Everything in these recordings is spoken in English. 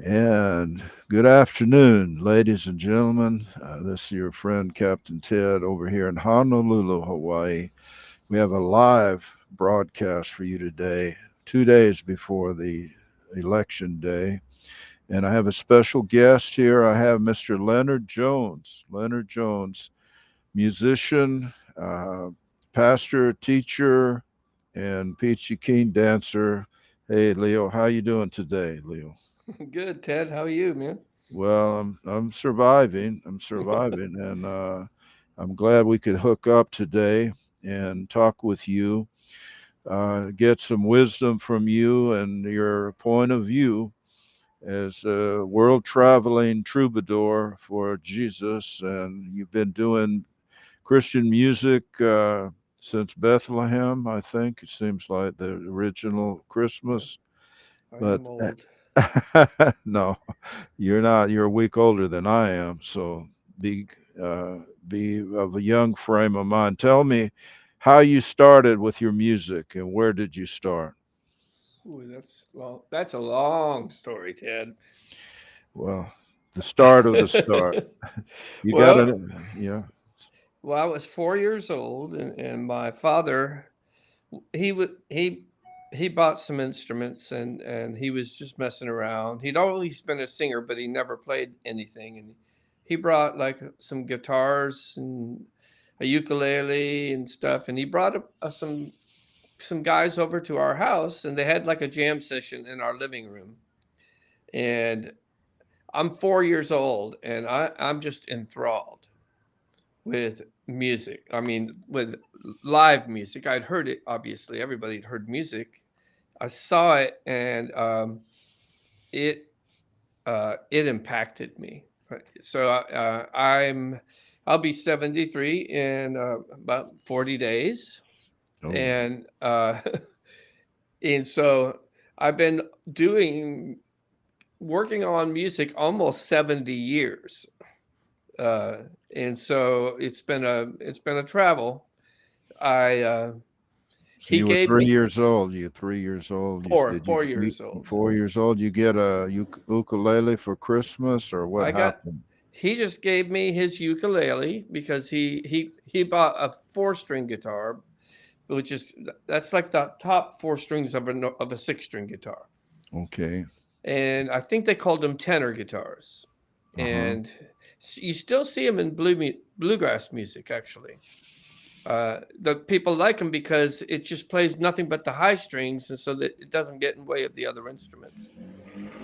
And good afternoon, ladies and gentlemen. This is your friend Captain Ted over here in Honolulu, Hawaii. We have a live broadcast for you today, 2 days before the election day. And I have a special guest here. I have Mr. Leonard Jones. Leonard Jones, musician, pastor, teacher, and peachy keen dancer. Hey, Leo, how you doing today, Leo? Good, Ted. How are you, man? Well, I'm surviving. I'm surviving, and I'm glad we could hook up today and talk with you, get some wisdom from you and your point of view as a world traveling troubadour for Jesus. And you've been doing Christian music since Bethlehem, I think. It seems like the original Yeah, Christmas, I but am old. no, you're not. You're a week older than I am, so be uh, be of a young frame of mind. Tell me how you started with your music and where did you start? Ooh, that's a long story, Ted. Well, the start of the start. You got well, to, yeah. I was 4 years old, and my father he would he bought some instruments, and he was just messing around. He'd always been a singer, but he never played anything. And he brought like some guitars and a ukulele and stuff, and he brought some guys over to our house, and they had like a jam session in our living room. And I'm 4 years old, and I'm just enthralled with music. I mean, with live music. I'd heard it, obviously. Everybody had heard music. I saw it, and it it impacted me. Right. So I'll be 73 in about 40 days, Oh, and and so I've been doing working on music almost 70 years. Uh, and so it's been a travel. I so He you were gave three me years old. You're 3 years old. You four said four you years old. 4 years old. You get a ukulele for Christmas, or what I got happened? He just gave me his ukulele because he bought a four-string guitar, which is that's like the top four strings of a six-string guitar. Okay. And I think they called them tenor guitars. Uh huh. And you still see them in bluegrass music, actually. The people like them because it just plays nothing but the high strings, and so that it doesn't get in the way of the other instruments.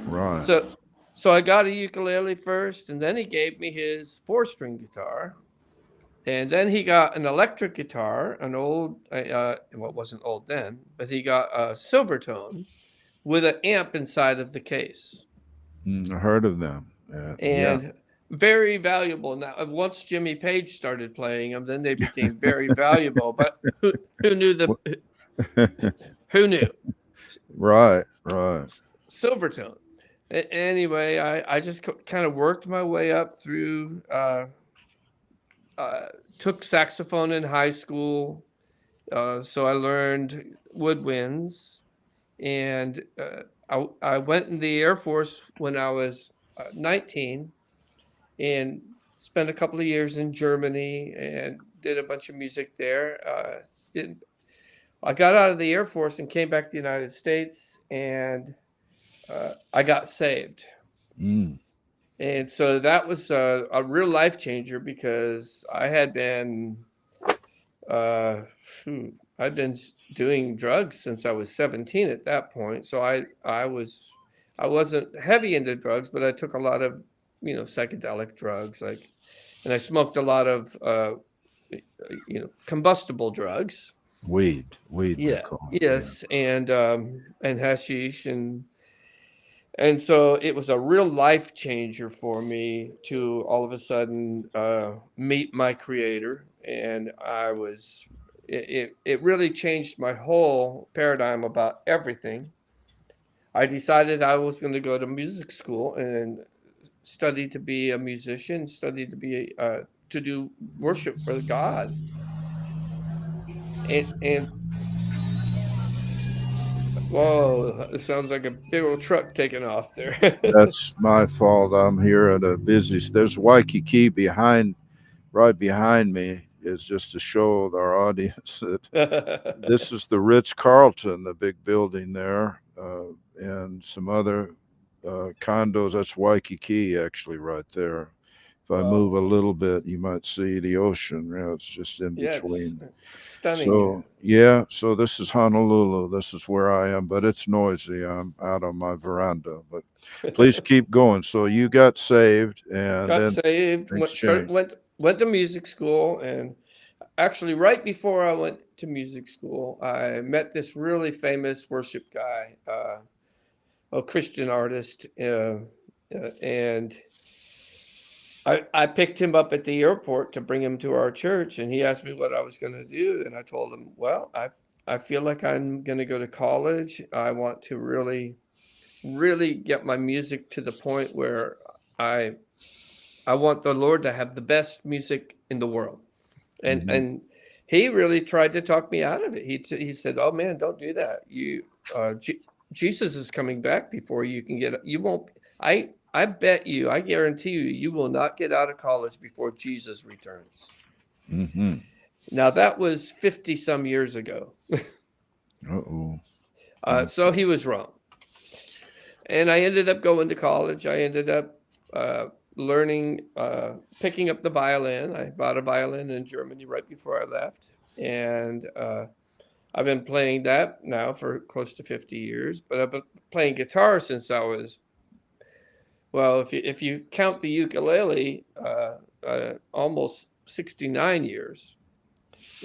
Right. So, so I got a ukulele first, and then he gave me his four-string guitar, and then he got an electric guitar, an old, well, it wasn't old then, but he got a Silvertone with an amp inside of the case. I heard of them. Yeah. And very valuable. Now, once Jimmy Page started playing them, then they became very valuable. But who knew the who knew Right, right. Silvertone? Anyway, I just kind of worked my way up through. Uh, Took saxophone in high school, so I learned woodwinds, and I went in the Air Force when I was 19 and spent a couple of years in Germany and did a bunch of music there. I got out of the Air Force and came back to the United States, and I got saved. Mm. And so that was a real life changer because I had been, uh, shoot, I'd been doing drugs since I was 17 at that point. So I wasn't heavy into drugs, but I took a lot of, psychedelic drugs, like, and I smoked a lot of, combustible drugs. Weed they Yeah. call it. Yeah. Yes, and hashish, and so it was a real life changer for me to all of a sudden meet my creator, and it really changed my whole paradigm about everything. I decided I was going to go to music school and study to be a musician, study to do worship for God, and Whoa, it sounds like a big old truck taking off there. That's my fault. I'm here at a busy. There's Waikiki behind, right behind me. Is just to show our audience that this is the Ritz Carlton, the big building there, and some other condos. That's Waikiki, actually, right there. If I move Wow. a little bit, you might see the ocean. You know, it's just in Yeah, it's between. stunning. So yeah, so this is Honolulu. This is where I am, but it's noisy. I'm out on my veranda. But please keep going. So you got saved, and Got then saved, things start, changed. went to music school, and actually, right before I went to music school, I met this really famous worship guy, a Christian artist, and I picked him up at the airport to bring him to our church, and he asked me what I was going to do, and I told him, well, I feel like I'm going to go to college. I want to really get my music to the point where I I want the Lord to have the best music in the world. And Hmm. and he really tried to talk me out of it. He said, "Oh man, don't do that. Jesus is coming back before you can get. You won't. I bet you. I guarantee you, you will not get out of college before Jesus returns." Hmm. Now that was 50 some years ago. Uh-oh. So Okay. he was wrong. And I ended up going to college. I ended up uh, learning, picking up the violin. I bought a violin in Germany right before I left, and I've been playing that now for close to 50 years. But I've been playing guitar since I was, well, if you count the ukulele, almost 69 years.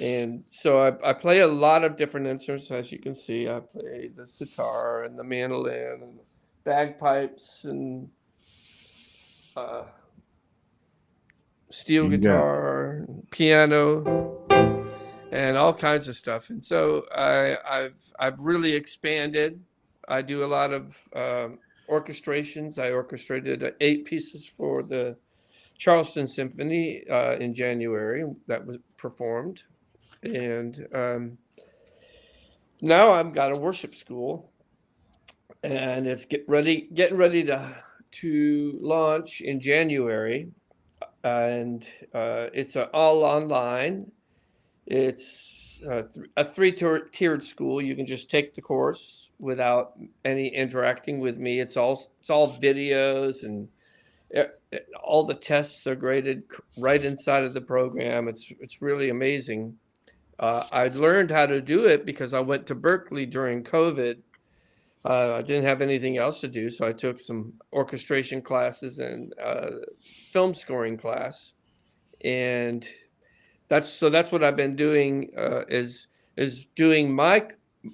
And so I play a lot of different instruments, as you can see. I play the sitar and the mandolin and bagpipes and uh, steel You got. guitar, piano, and all kinds of stuff. And so I've really expanded. I do a lot of orchestrations. I orchestrated 8 pieces for the Charleston Symphony in January that was performed, and now I've got a worship school, and it's getting ready to launch in January, and it's all online. It's a tiered school. You can just take the course without any interacting with me. It's all videos, and all the tests are graded right inside of the program. It's really amazing. I learned how to do it because I went to Berkeley during COVID. I didn't have anything else to do, so I took some orchestration classes and film scoring class, and that's what I've been doing, is doing my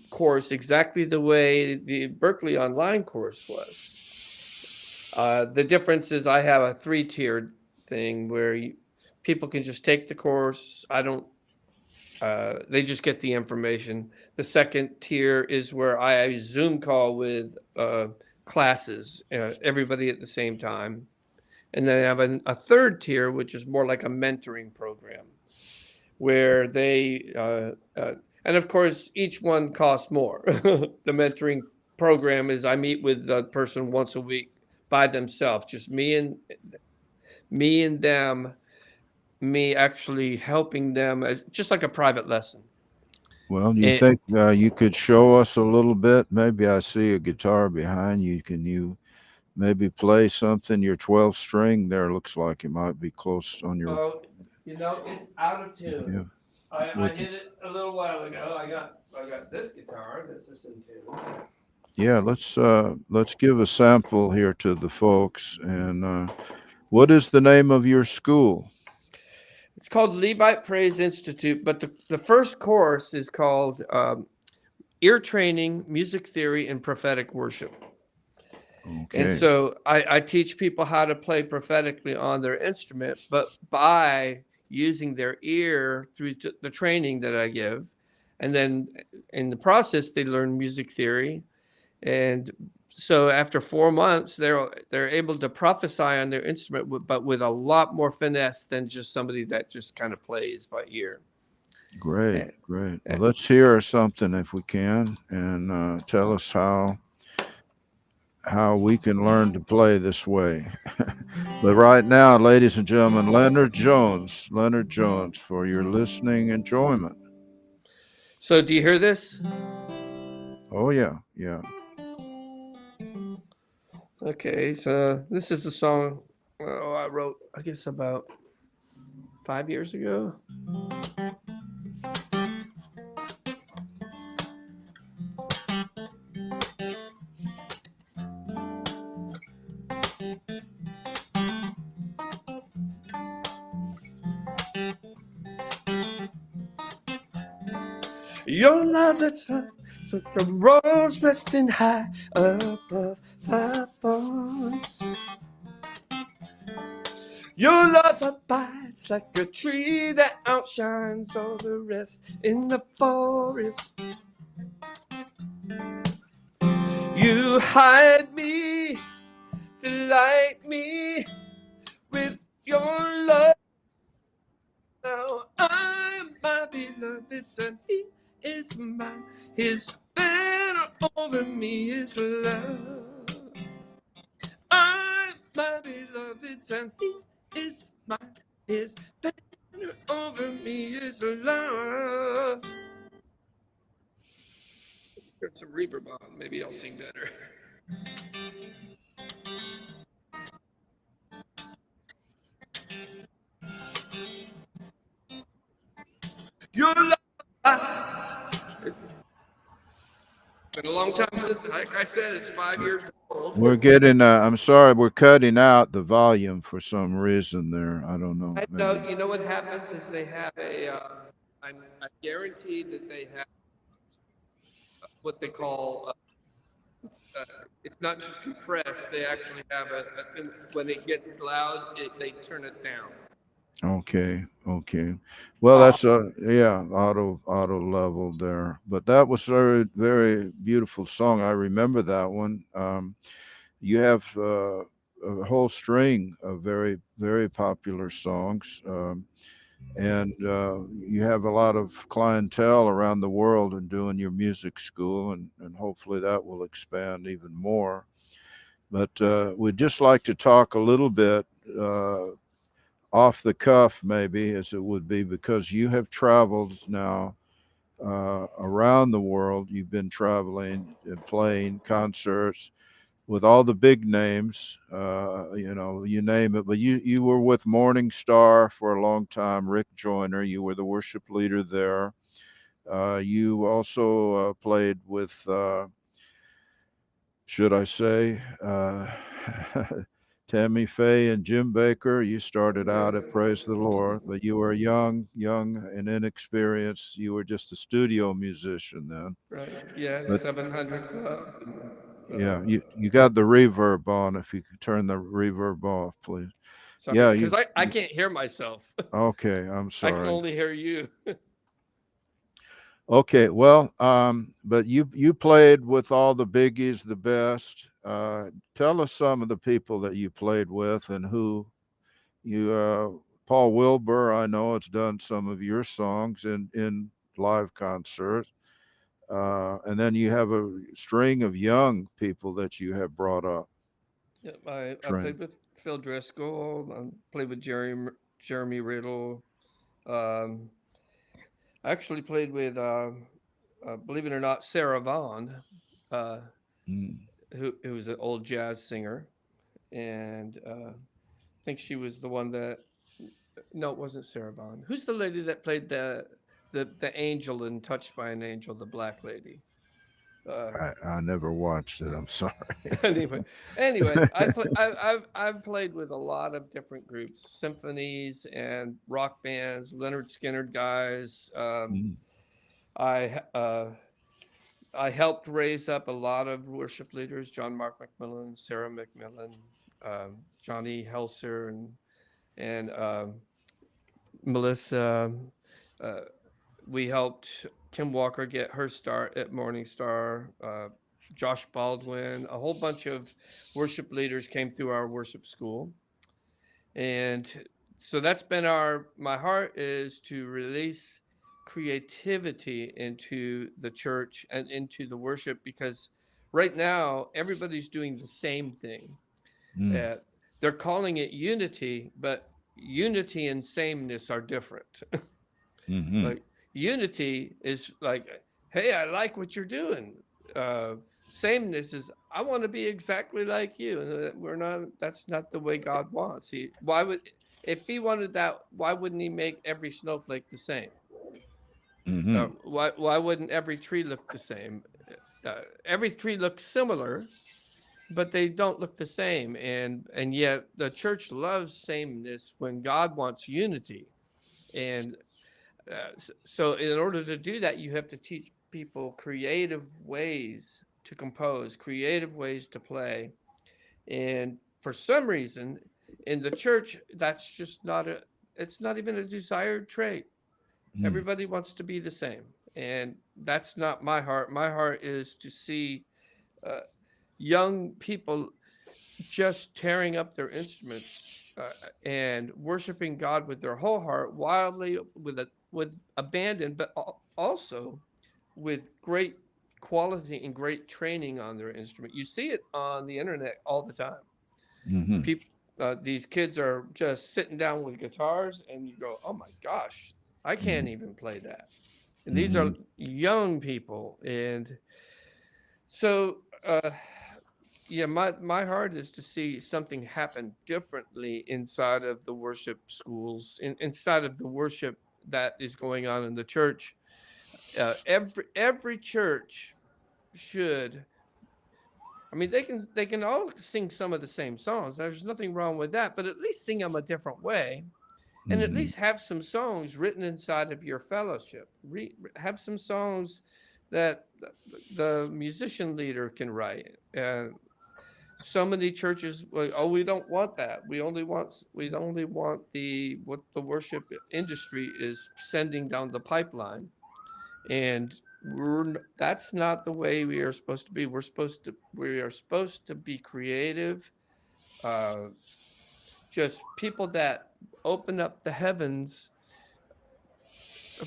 course exactly the way the Berkeley online course was. The difference is I have a 3-tiered thing where people can just take the course. I don't. They just get the information. The second tier is where I Zoom call with classes, everybody at the same time, and then I have a third tier, which is more like a mentoring program where and of course, each one costs more. The mentoring program is I meet with the person once a week by themselves, just me and them, me actually helping them as just like a private lesson. Well, do you And think you could show us a little bit? Maybe I see a guitar behind you. Can you maybe play something? Your 12 string there looks like it might be close on your. oh, it's out of Yeah. tune. I With, hit it a little while ago. I got this guitar that's just in tune. yeah. Let's give a sample here to the folks. And what is the name of your school? It's called Levite Praise Institute, but the first course is called Ear Training, Music Theory, and Prophetic Worship. And Okay. so I teach people how to play prophetically on their instrument, but by using their ear through the training that I give. And then in the process, they learn music theory. And so after 4 months, they're able to prophesy on their instrument, but with a lot more finesse than just somebody that just kind of plays by ear. Great, And, great. Well, and let's hear something if we can, and tell us how we can learn to play this way. But right now, ladies and gentlemen, Leonard Jones, for your listening enjoyment. so, do you hear this? Oh yeah, yeah. Okay, so this is a song I wrote, I guess, about 5 years ago. Your love that's like the rose resting high above the thorns. Your love abides like a tree that outshines all the rest in the forest. You hide me, delight me with your love. Now I'm my beloved's and he is mine. His banner over me is love. I'm my beloved's and he is mine. His banner over me is love. Got some reverb on. Maybe I'll sing better. Your love. It's been a long time since, like I said, it's 5 years old. We're getting. I'm sorry, we're cutting out the volume for some reason there. I don't know. I know. Maybe. You know what happens is they have a. I'm guaranteed that they have what they call. It's not just compressed. They actually have when it gets loud, they turn it down. Okay, okay. Well, Uh, that's yeah, auto level there. But that was very beautiful song. I remember that one. You have a whole string of very popular songs, and you have a lot of clientele around the world and doing your music school, and hopefully that will expand even more. But we'd just like to talk a little bit. Off the cuff, maybe, as it would be, because you have traveled now around the world. You've been traveling and playing concerts with all the big names, you name it. But you were with Morning Star for a long time, Rick Joyner. You were the worship leader there. You also played with, should I say, Tammy Faye and Jim Baker. You started yeah. out at Praise the Lord, but you were young and inexperienced. You were just a studio musician then. Right. Yeah. But 700 Club. yeah, you got the reverb on. If you could turn the reverb off, please. Sorry, Yeah, because I can't hear myself. okay. I'm I can sorry. only hear you. Okay, well, but you played with all the biggies, the best. Tell us some of the people that you played with and who you. Paul Wilbur, I know, has done some of your songs in live concerts, and then you have a string of young people that you have brought up, Yeah, I trained. played with Phil Driscoll. I played with Jeremy Riddle. Um, I actually played with, believe it or not, Sarah Vaughan, uh, Mm. who was an old jazz singer, and I think she was the one that. No, it wasn't Sarah Vaughan. Who's the lady that played the angel in Touched by an Angel, the black lady? Uh, I never watched it. I'm sorry. anyway, anyway, I've played with a lot of different groups, symphonies and rock bands, Leonard Skinner guys. Mm. I uh, I helped raise up a lot of worship leaders: John Mark McMillan, Sarah McMillan, Johnny Helser, and Melissa. Uh, we helped Kim Walker get her start at Morning Star. Josh Baldwin, a whole bunch of worship leaders came through our worship school, and so that's been our. My heart is to release creativity into the church and into the worship, because right now everybody's doing the same thing. Mm. Uh, they're calling it unity, but unity and sameness are different. Mm-hmm. Like, unity is like, hey, I like what you're doing. Uh, Sameness is, I want to be exactly like you, and we're not. That's not the way God wants. Why would, if he wanted that, why wouldn't he make every snowflake the same? Mm-hmm. Why wouldn't every tree look the same? Every tree looks similar, but they don't look the same, and yet the church loves sameness when God wants unity. And so in order to do that, you have to teach people creative ways to compose, creative ways to play. And for some reason in the church, that's just not a, it's not even a desired trait. Mm. Everybody wants to be the same, and that's not my heart. My heart is to see uh, young people just tearing up their instruments and worshiping God with their whole heart, wildly, with abandon, but also with great quality and great training on their instrument. You see it on the internet all the time. Mm-hmm. People, these kids are just sitting down with guitars, and you go, "Oh my gosh, I Mm-hmm. can't even play that." And these Mm-hmm. are young people, and so yeah, my heart is to see something happen differently inside of the worship schools, inside of the worship that is going on in the church. Every church should. I mean, they can all sing some of the same songs. There's nothing wrong with that, but at least sing them a different way, and at Mm-hmm. least have some songs written inside of your fellowship. Have some songs that the musician leader can write. So many churches, like, oh, we don't want that. We only want the what the worship industry is sending down the pipeline, and that's not the way we are supposed to be. We are supposed to be creative, uh, just people that open up the heavens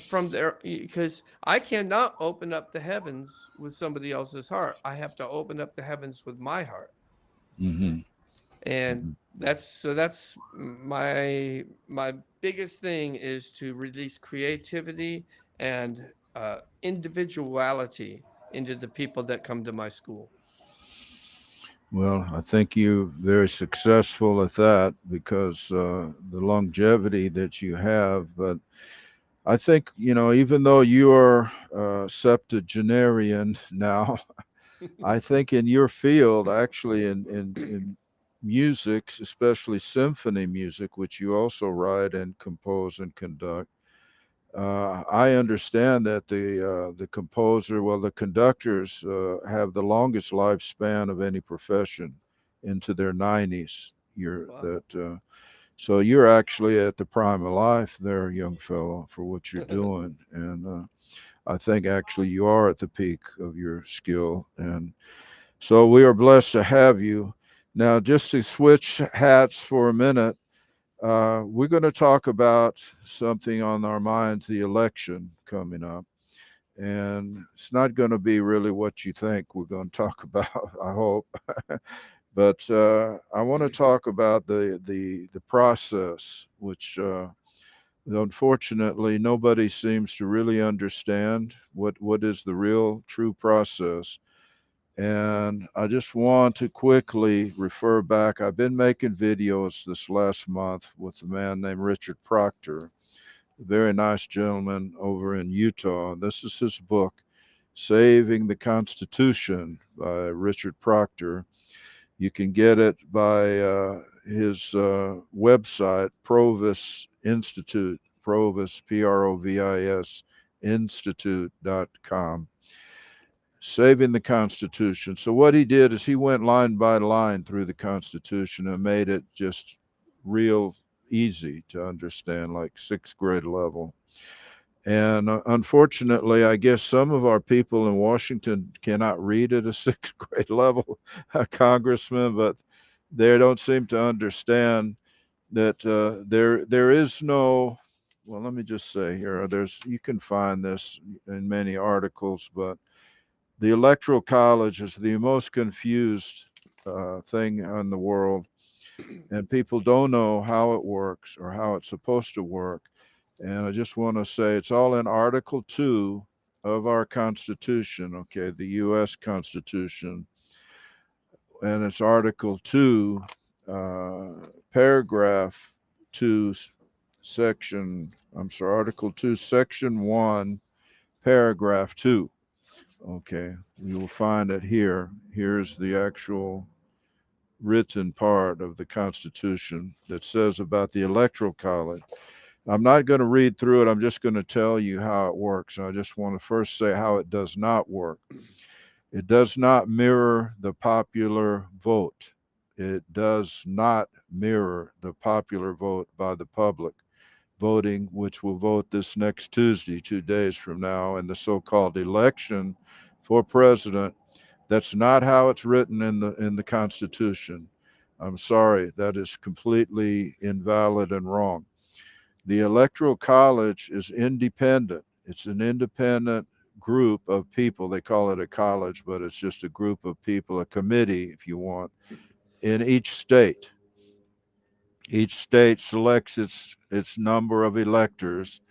from there, because I cannot open up the heavens with somebody else's heart. I have to open up the heavens with my heart. Mm-hmm. And that's my biggest thing, is to release creativity and individuality into the people that come to my school. Well, I think you're very successful at that because the longevity that you have. But I think, even though you are septuagenarian now, I think in your field, actually in music, especially symphony music, which you also write and compose and conduct, I understand that the composer, well, the conductors have the longest lifespan of any profession, into their 90s. Wow. So you're actually at the prime of life there, young fellow, for what you're doing, and I think actually you are at the peak of your skill, and so we are blessed to have you. Now, just to switch hats for a minute, we're going to talk about something on our minds, the election coming up. And it's not going to be really what you think we're going to talk about, I hope. But I want to talk about the process, which unfortunately nobody seems to really understand what is the real true process. And I just want to quickly refer back. I've been making videos this last month with a man named Richard Proctor, a very nice gentleman over in Utah. This is his book, Saving the Constitution by Richard Proctor. You can get it by his website, Provis Institute, Provis, Provis, Institute.com. Saving the Constitution. So what he did is he went line by line through the Constitution and made it just real easy to understand, like sixth grade level. And unfortunately, I guess some of our people in Washington cannot read at a sixth grade level, congressman, but they don't seem to understand that there is no well, let me just say here, you can find this in many articles, but the Electoral College is the most confused thing in the world, and people don't know how it works or how it's supposed to work. And I just want to say it's all in Article 2 of our Constitution, okay, the U.S. Constitution, and it's Article 2, Paragraph 2, Section, I'm sorry, Article 2, Section 1, Paragraph 2. Okay, you will find it here. Here's the actual written part of the Constitution that says about the Electoral College. I'm not going to read through it. I'm just going to tell you how it works. And I just want to first say how it does not work. It does not mirror the popular vote. It does not mirror the popular vote by the public voting, which will vote this next Tuesday, 2 days from now, in the so-called election for president. That's not how it's written in the Constitution. I'm sorry, that is completely invalid and wrong. The Electoral College is independent. It's an independent group of people. They call it a college, but it's just a group of people, a committee, if you want, in each state. Each state selects its number of electors,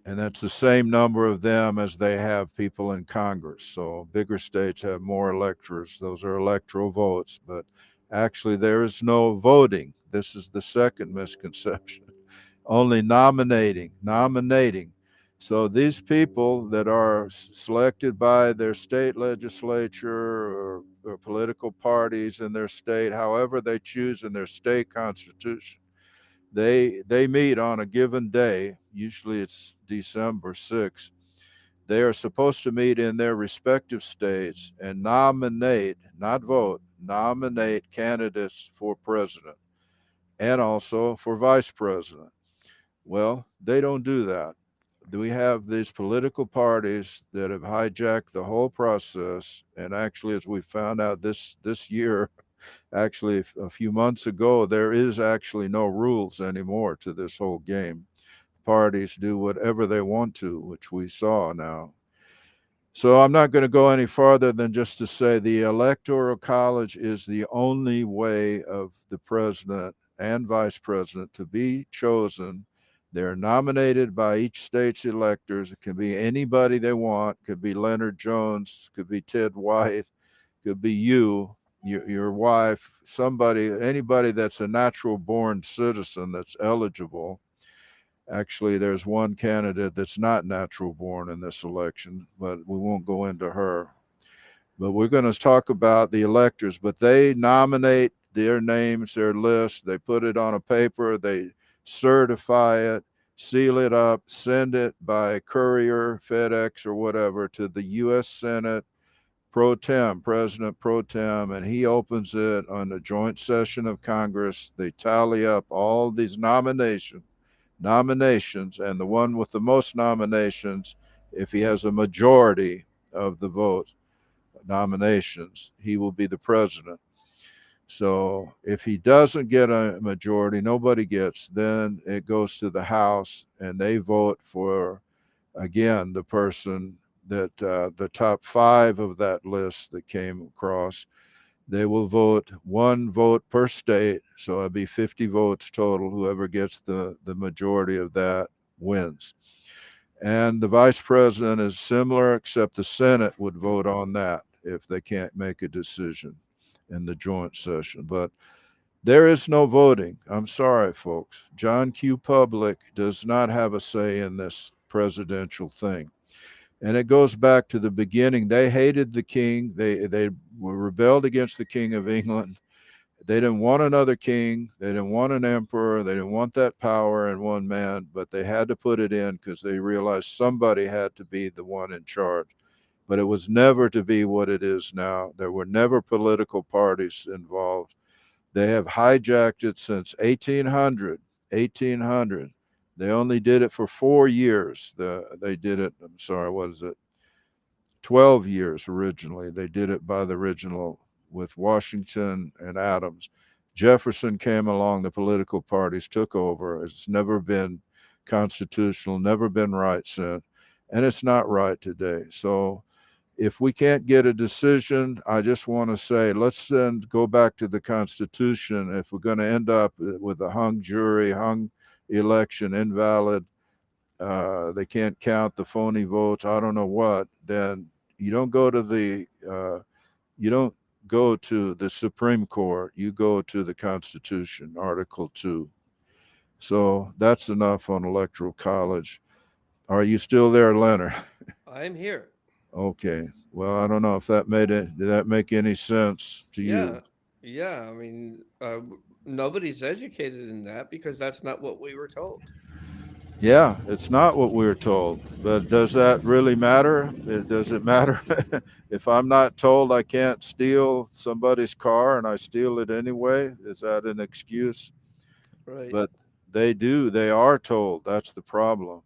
and that's the same number of them as they have people in Congress. So bigger states have more electors. Those are electoral votes, but actually there is no voting. This is the second misconception. Only nominating. So these people that are selected by their state legislature or political parties in their state, however they choose in their state constitution, they meet on a given day. Usually it's December 6th. They are supposed to meet in their respective states and nominate, not vote, nominate candidates for president and also for vice president. Well, they don't do that. We have these political parties that have hijacked the whole process. And actually, as we found out this year, actually a few months ago, there is actually no rules anymore to this whole game. Parties do whatever they want to, which we saw now. So I'm not going to go any farther than just to say the Electoral College is the only way of the president and vice president to be chosen. They're nominated by each state's electors. It can be anybody they want. It could be Leonard Jones, could be Ted White, could be you, your wife, somebody, anybody that's a natural born citizen that's eligible. Actually, there's one candidate that's not natural born in this election, but we won't go into her. But we're going to talk about the electors, but they nominate their names, their list, they put it on a paper, they certify it, seal it up, send it by courier, FedEx, or whatever to the U.S. Senate pro tem, President pro tem, and he opens it on a joint session of Congress. They tally up all these nominations, and the one with the most nominations, if he has a majority of the vote nominations, he will be the president. So if he doesn't get a majority, nobody gets, then it goes to the House and they vote for, again, the person that the top five of that list that came across. They will vote one vote per state, so it'll be 50 votes total. Whoever gets the majority of that wins. And the vice president is similar, except the Senate would vote on that if they can't make a decision in the joint session. But there is no voting. I'm sorry, folks. John Q. Public does not have a say in this presidential thing. And it goes back to the beginning. They hated the king. They were rebelled against the king of England. They didn't want another king. They didn't want an emperor. They didn't want that power in one man, but they had to put it in because they realized somebody had to be the one in charge. But it was never to be what it is now. There were never political parties involved. They have hijacked it since 1800. 1800. They only did it for 4 years. They did it, I'm sorry, what is it? 12 years originally. They did it by the original with Washington and Adams. Jefferson came along, the political parties took over. It's never been constitutional, never been right since, and it's not right today. So if we can't get a decision, I just want to say let's then go back to the Constitution. If we're going to end up with a hung jury, hung election, invalid, they can't count the phony votes, I don't know what, then you don't go to you don't go to the Supreme Court. You go to the Constitution, Article 2. So that's enough on Electoral College. Are you still there, Leonard? I'm here. Okay. Well, I don't know if that made it. Did that make any sense to you? Yeah, yeah. I mean, nobody's educated in that because that's not what we were told. Yeah, it's not what we were told. But does that really matter? Does it matter if I'm not told I can't steal somebody's car and I steal it anyway? Is that an excuse? Right. But they do. They are told. That's the problem.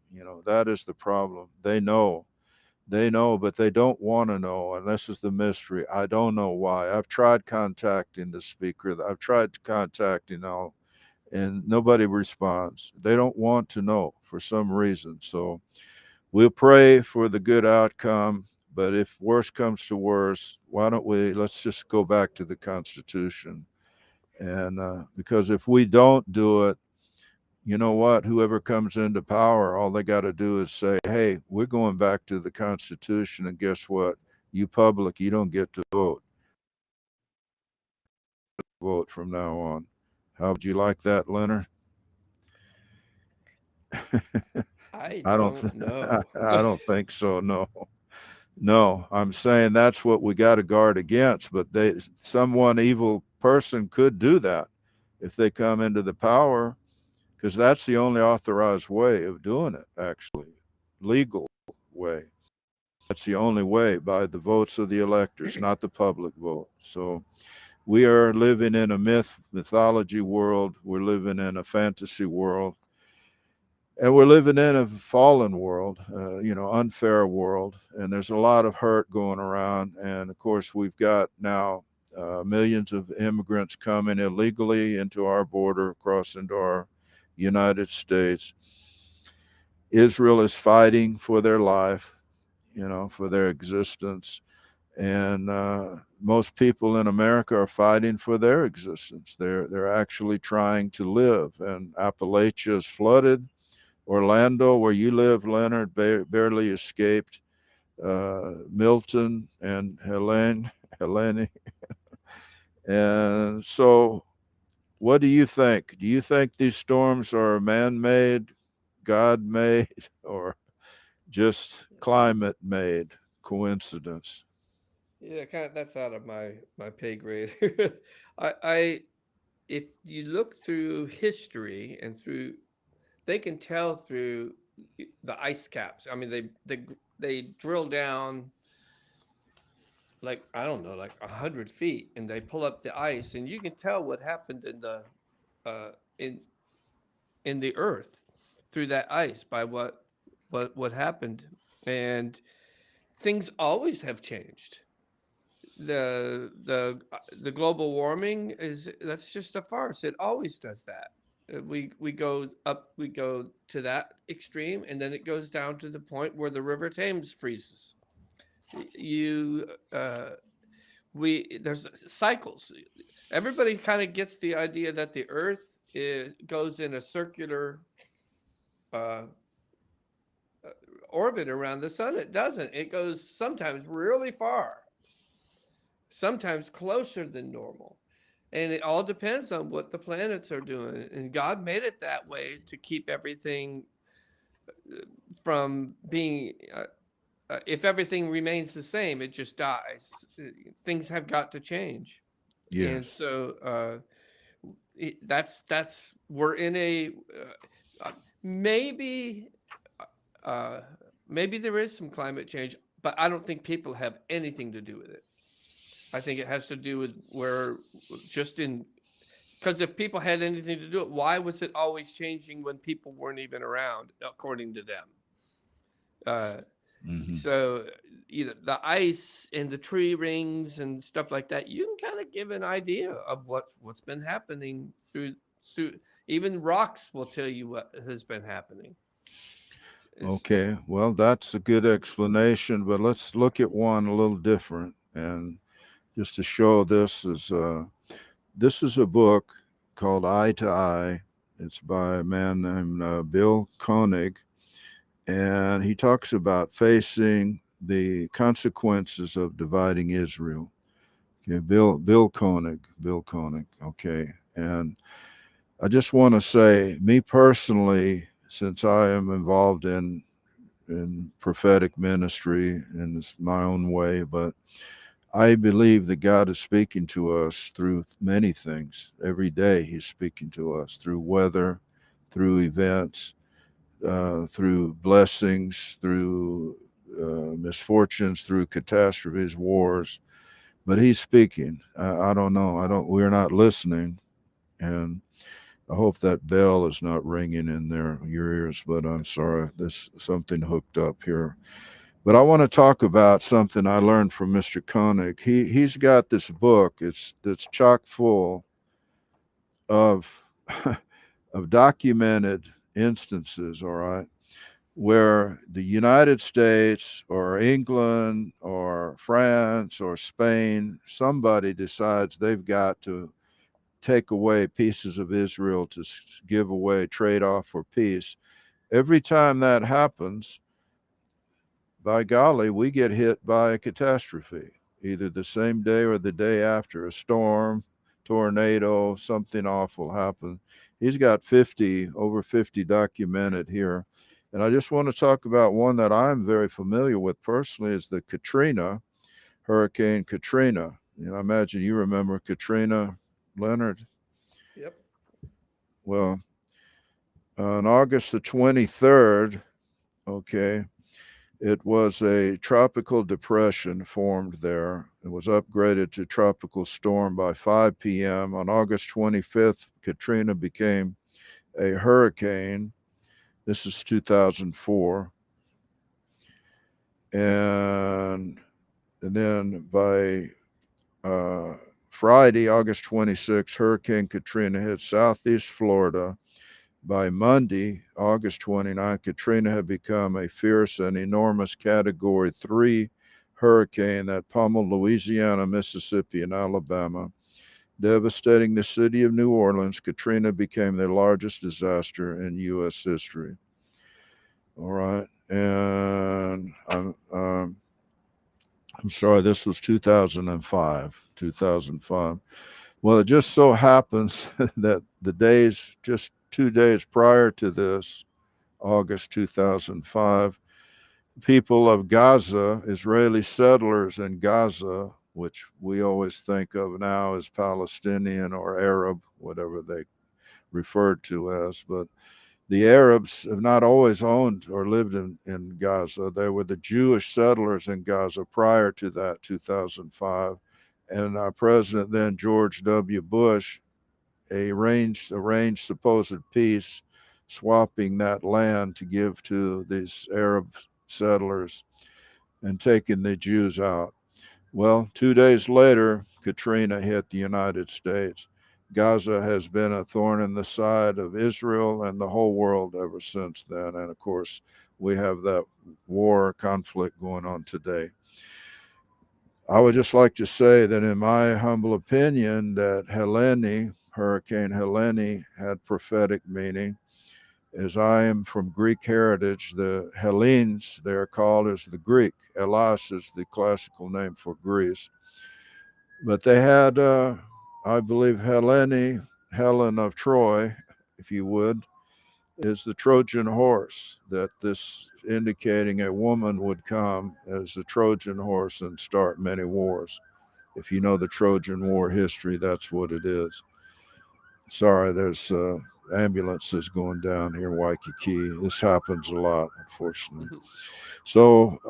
That is the problem. They know. They know, but they don't want to know. And this is the mystery. I don't know why. I've tried contacting the speaker. I've tried contacting all, and nobody responds. They don't want to know for some reason. So we'll pray for the good outcome. But if worse comes to worse, why don't let's just go back to the Constitution. And because if we don't do it, you know what? Whoever comes into power, all they got to do is say, hey, we're going back to the Constitution. And guess what? You public, you don't get to vote from now on. How would you like that, Leonard? I I don't, don't know. I don't think so. No, no. I'm saying that's what we got to guard against. But someone evil person could do that if they come into the power, because that's the only authorized way of doing it. Actually, legal way. That's the only way, by the votes of the electors, not the public vote. So we are living in a mythology world. We're living in a fantasy world. And we're living in a fallen world, unfair world. And there's a lot of hurt going around. And of course, we've got now millions of immigrants coming illegally into our border, across into our United States. Israel is fighting for their life, for their existence. And most people in America are fighting for their existence. They're actually trying to live. And Appalachia is flooded. Orlando, where you live, Leonard, barely escaped. Milton and Helene. And so, what do you think? Do you think these storms are man-made, God-made, or just climate-made coincidence? Yeah, kind of. That's out of my pay grade. I if you look through history and through, they can tell through the ice caps. I mean, they drill down like, I don't know, like 100 feet, and they pull up the ice, and you can tell what happened in the uh, in in the earth through that ice by what happened, and things always have changed. The global warming is, that's just a farce. It always does that. We go up, we go to that extreme, and then it goes down to the point where the River Thames freezes. You we There's cycles. Everybody kind of gets the idea that the Earth goes in a circular uh, orbit around the sun. It doesn't. It goes sometimes really far, sometimes closer than normal. And it all depends on what the planets are doing. And God made it that way to keep everything from being, if everything remains the same, it just dies. Things have got to change. And Yes. so that's we're in a maybe uh, maybe there is some climate change, but I don't think people have anything to do with it. I think it has to do with where, just in, because if people had anything to do it, why was it always changing when people weren't even around, according to them? Uh, Hmm. so the ice and the tree rings and stuff like that, you can kind of give an idea of what's been happening through. Even rocks will tell you what has been happening. It's Okay, well, that's a good explanation, but let's look at one a little different. And just to show this is a book called Eye to Eye. It's by a man named Bill Koenig, and he talks about facing the consequences of dividing Israel. Okay, Bill Koenig. Okay, and I just want to say, me personally, since I am involved in prophetic ministry in my own way, but I believe that God is speaking to us through many things. Every day, He's speaking to us through weather, through events, through blessings, through misfortunes, through catastrophes, wars. But He's speaking. I don't know. I don't. We're not listening, and I hope that bell is not ringing in your ears. But I'm sorry. There's something hooked up here. But I want to talk about something I learned from Mr. Koenig. He's got this book. It's chock full of of documented instances. All right, where the United States or England or France or Spain, somebody decides they've got to take away pieces of Israel to give away trade off for peace. Every time that happens, by golly, we get hit by a catastrophe, either the same day or the day after, a storm, tornado, something awful happened. He's got over 50 documented here. And I just want to talk about one that I'm very familiar with personally is the Hurricane Katrina. I imagine you remember Katrina, Leonard. Yep. Well, on August the 23rd, okay, it was a tropical depression formed there. It was upgraded to tropical storm by 5 p.m. On August 25th, Katrina became a hurricane. This is 2004. And then by Friday, August 26th, Hurricane Katrina hit southeast Florida. By Monday, August 29th, Katrina had become a fierce and enormous Category 3 hurricane that pummeled Louisiana, Mississippi, and Alabama. Devastating the city of New Orleans, Katrina became the largest disaster in U.S. history. All right. And I'm sorry, this was 2005. 2005. Well, it just so happens that just 2 days prior to this, August 2005, people of Gaza, Israeli settlers in Gaza, which we always think of now as Palestinian or Arab, whatever they referred to as, but the Arabs have not always owned or lived in Gaza. They were the Jewish settlers in Gaza prior to that, 2005. And our president then, George W. Bush, arranged supposed peace, swapping that land to give to these Arab settlers and taking the Jews out. Well, 2 days later, Katrina hit the United States. Gaza has been a thorn in the side of Israel and the whole world ever since then. And of course, we have that conflict going on today. I would just like to say that in my humble opinion, that Hurricane Helene had prophetic meaning. As I am from Greek heritage, the Hellenes, they're called as the Greek. Hellas is the classical name for Greece. But they had, I believe, Helen of Troy, if you would, is the Trojan horse, that this indicating a woman would come as a Trojan horse and start many wars. If you know the Trojan War history, that's what it is. Sorry, there's ambulances going down here in Waikiki. This happens a lot, unfortunately. So,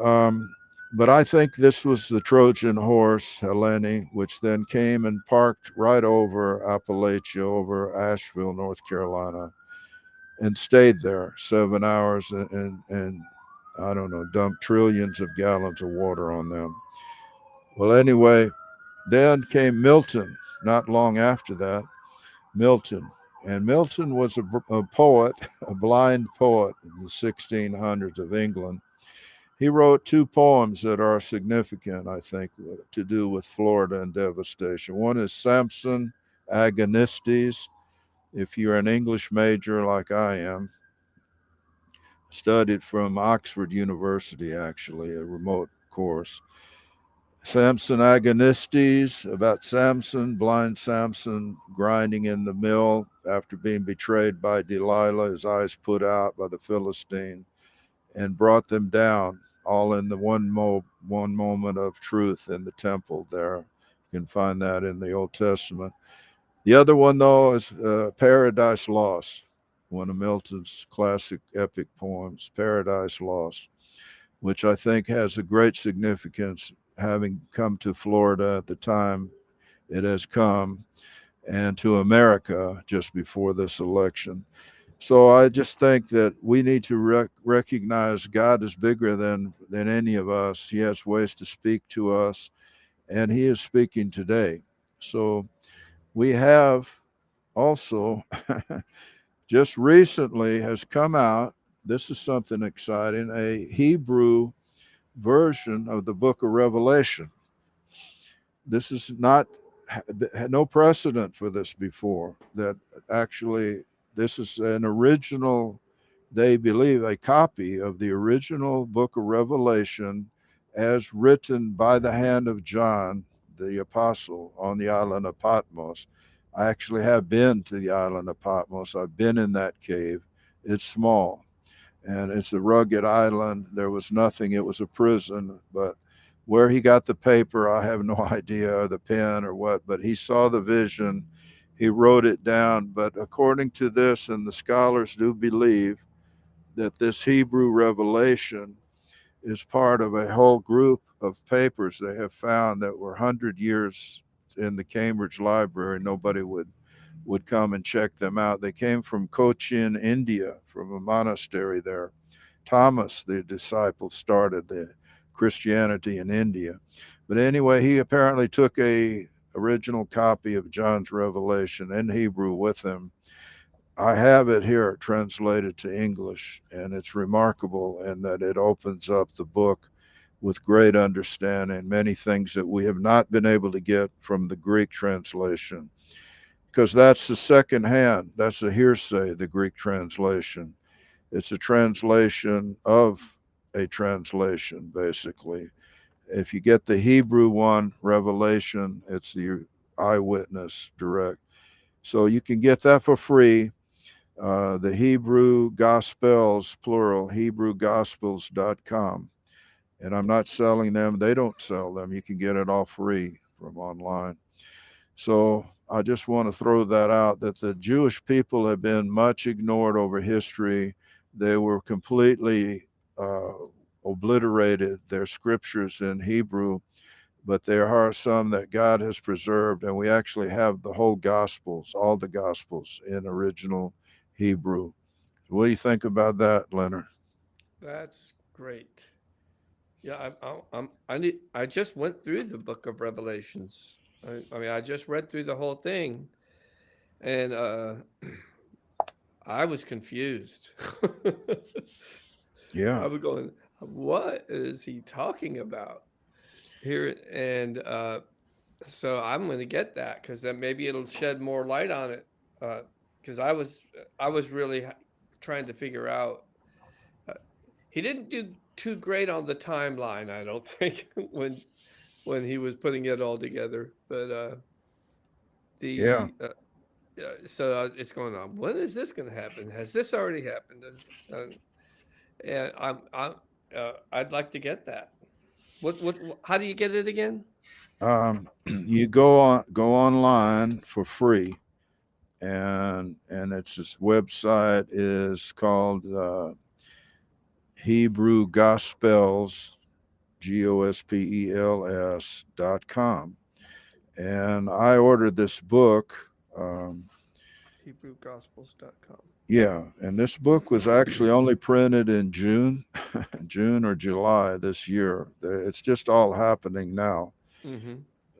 but I think this was the Trojan horse, Helene, which then came and parked right over Appalachia, over Asheville, North Carolina, and stayed there 7 hours and I don't know, dumped trillions of gallons of water on them. Well, anyway, then came Milton, not long after that. Milton, And Milton was a poet, a blind poet in the 1600s of England. He wrote two poems that are significant, I think, to do with Florida and devastation. One is Samson Agonistes. If you're an English major like I am, studied from Oxford University, actually, a remote course. Samson Agonistes, about Samson, blind Samson, grinding in the mill after being betrayed by Delilah, his eyes put out by the Philistine, and brought them down, all in the one moment of truth in the temple there. You can find that in the Old Testament. The other one, though, is Paradise Lost, one of Milton's classic epic poems, Paradise Lost, which I think has a great significance, having come to Florida at the time it has come, and to America just before this election. So I just think that we need to recognize God is bigger than any of us. He has ways to speak to us, and He is speaking today. So we have also just recently has come out. This is something exciting, a Hebrew version of the book of Revelation. This is not, had no precedent for this before, that actually this is an original, they believe, a copy of the original book of Revelation as written by the hand of John the apostle on the island of Patmos. I actually have been to the island of Patmos. I've been in that cave. It's small and it's a rugged island. There was nothing, it was a prison. But where he got the paper, I have no idea, or the pen or what, but he saw the vision. He wrote it down. But according to this, and the scholars do believe that this Hebrew revelation is part of a whole group of papers they have found that were 100 years in the Cambridge Library. Nobody would come and check them out. They came from Cochin, India, from a monastery there. Thomas, the disciple, started the Christianity in India. But anyway, he apparently took a original copy of John's Revelation in Hebrew with him. I have it here translated to English, and it's remarkable in that it opens up the book with great understanding, many things that we have not been able to get from the Greek translation, because that's the second hand, that's a hearsay, the Greek translation. It's a translation of a translation, basically. If you get the Hebrew one, Revelation, it's the eyewitness direct. So you can get that for free. The Hebrew Gospels, plural, HebrewGospels.com. And I'm not selling them. They don't sell them. You can get it all free from online. So I just want to throw that out, that the Jewish people have been much ignored over history. They were completely obliterated, their scriptures in Hebrew, but there are some that God has preserved, and we actually have the whole Gospels, all the Gospels in original Hebrew. What do you think about that, Leonard? That's great. Yeah, I need. I just went through the Book of Revelations. I mean, I just read through the whole thing, and I was confused. Yeah. I was going, "What is he talking about here?" And so I'm going to get that because then maybe it'll shed more light on it. Because I was really trying to figure out. Uh, he didn't do too great on the timeline, I don't think, when he was putting it all together. But Yeah. the so it's going on. When is this going to happen? Has this already happened? And I'd like to get that. How do you get it again? You go online for free, and it's this website is called Hebrew Gospels, GOSPELS.com. And I ordered this book. HebrewGospels.com. Yeah, and this book was actually only printed in June, June or July this year. It's just all happening now, Mm-hmm.